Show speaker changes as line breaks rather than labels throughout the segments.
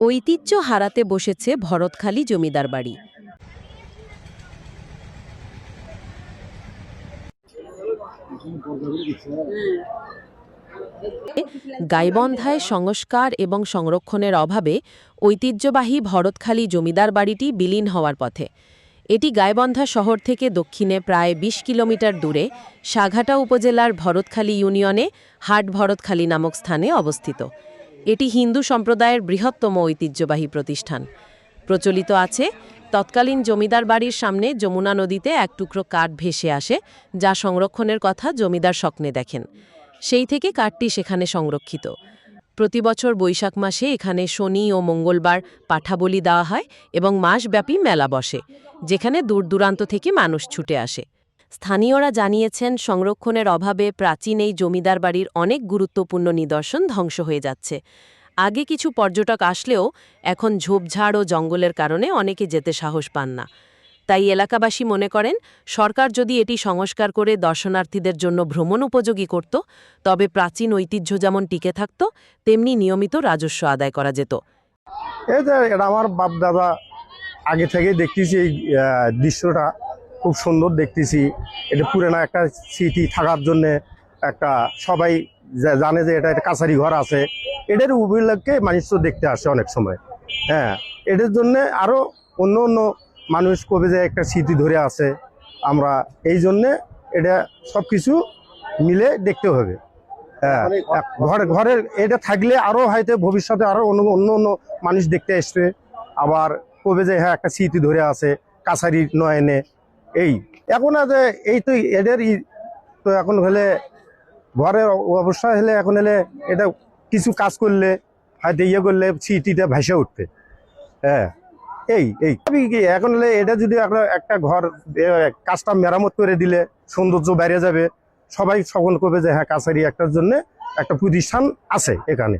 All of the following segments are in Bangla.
ঐতিহ্য হারাতে বসেছে ভরতখালী জমিদার বাড়ি। গাইবান্ধায় সংস্কার এবং সংরক্ষণের অভাবে ঐতিহ্যবাহী ভরতখালী জমিদার বাড়িটি বিলীন হওয়ার পথে। এটি গাইবান্ধা শহর থেকে দক্ষিণে প্রায় ২০ কিলোমিটার দূরে সাঘাটা উপজেলার ভরতখালী ইউনিয়নে হাট ভরতখালী নামক স্থানে অবস্থিত। এটি হিন্দু সম্প্রদায়ের বৃহত্তম ঐতিহ্যবাহী প্রতিষ্ঠান। প্রচলিত আছে, তৎকালীন জমিদার বাড়ির সামনে যমুনা নদীতে এক টুকরো কাঠ ভেসে আসে, যা সংরক্ষণের কথা জমিদার স্বপ্নে দেখেন। সেই থেকে কাঠটি সেখানে সংরক্ষিত। প্রতিবছর বৈশাখ মাসে এখানে শনি ও মঙ্গলবার পাঠাবলি দেওয়া হয় এবং মাসব্যাপী মেলা বসে, যেখানে দূর দূরান্ত থেকে মানুষ ছুটে আসে। স্থানীয়রা জানিয়েছেন, সংরক্ষণের অভাবে প্রাচীন এই জমিদার বাড়ির অনেক গুরুত্বপূর্ণ নিদর্শন ধ্বংস হয়ে যাচ্ছে। আগে কিছু পর্যটক আসলেও এখন ঝোপঝাড় ও জঙ্গলের কারণে অনেকে যেতে সাহস পান না। তাই এলাকাবাসী মনে করেন, সরকার যদি এটি সংস্কার করে দর্শনার্থীদের জন্য ভ্রমণ উপযোগী করত, তবে প্রাচীন ঐতিহ্য যেমন টিকে থাকত, তেমনি নিয়মিত রাজস্ব আদায় করা যেত।
এই যে এটা আমার বাপ দাদা আগে থেকেই দেখতেছি, এই দৃশ্যটা খুব সুন্দর দেখতেছি। এটা পুরানো একটা স্মৃতি থাকার জন্য একটা সবাই জানে যে এটা একটা কাছারি ঘর আছে। এটার উপলক্ষে মানুষ তো দেখতে আসে অনেক সময়। হ্যাঁ, এটার জন্য আরও অন্য অন্য মানুষ কবে যে একটা স্মৃতি ধরে আছে, আমরা এই জন্যে এটা সব কিছু মিলে দেখতে হবে। হ্যাঁ, ঘরের এটা থাকলে আরও হয়তো ভবিষ্যতে আরও অন্য অন্য মানুষ দেখতে আসবে। আবার কবে যে হ্যাঁ একটা স্মৃতি ধরে আছে কাছারি নয়নে। এই এখন যে এই তো এদের তো এখন হলে ঘরের অবস্থা হলে এখন হলে এটা কিছু কাজ করলে হয়তো ইয়ে করলে স্মৃতিটা ভেসে উঠবে। হ্যাঁ, এই এই এখন হলে এটা যদি একটা ঘর কাজটা মেরামত করে দিলে সৌন্দর্য বেড়ে যাবে। সবাই সকল করবে যে হ্যাঁ কাছারি একটার জন্য একটা প্রতিষ্ঠান আছে এখানে।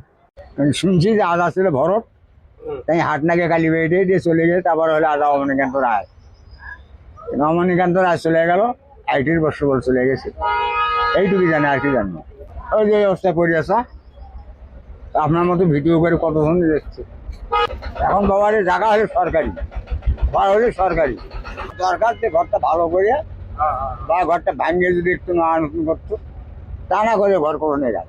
শুনছি যে আজ আসছিল ভরত, তাই হাটনাকে কালী বেড়ে দিয়ে চলে গেছে। তারপর হলে আজ রমণীকান্ত রায়, রমণীকান্ত রায় চলে গেল, 80 বছর বল চলে গেছে। এইটুকু জানে, আর কি জানবো। ওই যে অবস্থা করে আসা আপনার মতো ভিডিও করে কতক্ষণ দেখছে। এখন বাবার জায়গা হলে সরকারি, ঘর হলে সরকারি। সরকার যে ঘরটা ভালো করে বা ঘরটা ভাঙিয়ে যদি একটু নতুন করতো, তা না করে ঘর করে নিয়ে গেল।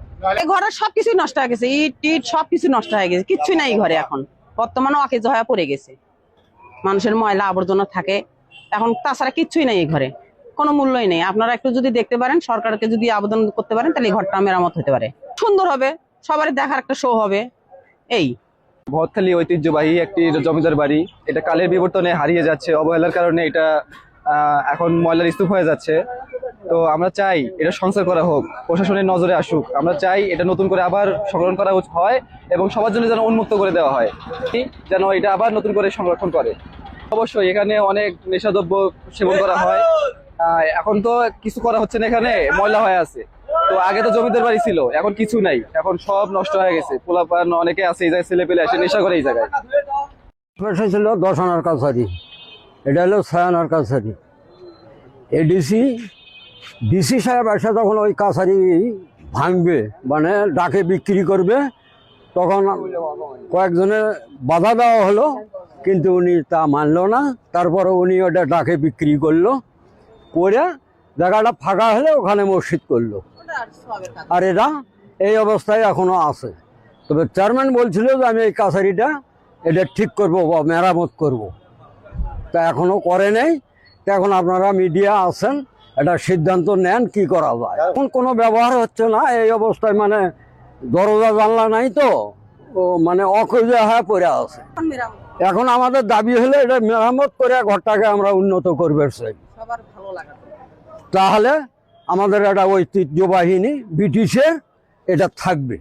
ঘরের সবকিছু নষ্ট হয়ে গেছে, ইট টিট সবকিছু নষ্ট হয়ে গেছে, কিচ্ছু নাই ঘরে। এখন বর্তমানে অকেজ হয়ে পড়ে গেছে, মানুষের ময়লা আবর্জনা থাকে এখন। তাছাড়া কিচ্ছুই নাই এই ঘরে, কোনো মূল্যই নেই। আপনারা একটু যদি দেখতে পারেন, সরকারকে যদি আবেদন করতে পারেন, তাহলে এই ঘরটা মেরামত হতে পারে, সুন্দর হবে, সবার দেখার একটা শো হবে। এই
ভরতখালী ঐতিহ্যবাহী একটি জমিদার বাড়ি, এটা কালের বিবর্তনে হারিয়ে যাচ্ছে। অবহেলার কারণে এটা এখন ময়লার স্তূপ হয়ে যাচ্ছে। তো আমরা চাই এটা সংস্কার করা হোক, প্রশাসনের নজরে আসুক। আমরা চাই এটা নতুন করে আবার সংরক্ষণ করা হয় এবং সবার জন্য যেন উন্মুক্ত করে দেওয়া হয়, যেন এটা আবার নতুন করে সংরক্ষণ করে। অবশ্যই এখানে অনেক নেশাদ্রব্য সেবন করা হয়, এখন তো কিছু করা হচ্ছে না, এখানে ময়লা হয়ে আছে। তো আগে তো জমিদার বাড়ি ছিল, এখন কিছু নাই, এখন সব নষ্ট হয়ে গেছে। পোলাপান অনেকে আছে এই জায়গায়, ছেলে পেলে আসে নেশা করে এই জায়গায়।
পেশা ছিল 10 আনার কাছারি, এটা হলো 6 আনার কাছারি। ডিসি সাহেব এসে তখন ওই কাছারি ভাঙবে, মানে ডাকে বিক্রি করবে, তখন কয়েকজনের বাধা দেওয়া হলো, কিন্তু উনি তা মানল না। তারপরে উনি ওটা ডাকে বিক্রি করলো, করে জায়গাটা ফাঁকা হলে ওখানে মসজিদ করলো। আর এটা এই অবস্থায় এখনো আছে। তবে চেয়ারম্যান বলছিল যে আমি এই কাছারিটা এটা ঠিক করব বা মেরামত করব, তা এখনো করে নেই। তা এখন আপনারা মিডিয়া আছেন, এটা সিদ্ধান্ত নেন কি করা যায়। এখন কোনো ব্যবহার হচ্ছে না এই অবস্থায়, মানে দরজা জানলা নাই তো, মানে অকেজা হয়ে পড়ে আছে। এখন আমাদের দাবি হলে এটা মেরামত করে ঘরটাকে আমরা উন্নত করবে চাই, তাহলে আমাদের একটা ঐতিহ্যবাহিনী ব্রিটিশের এটা থাকবে।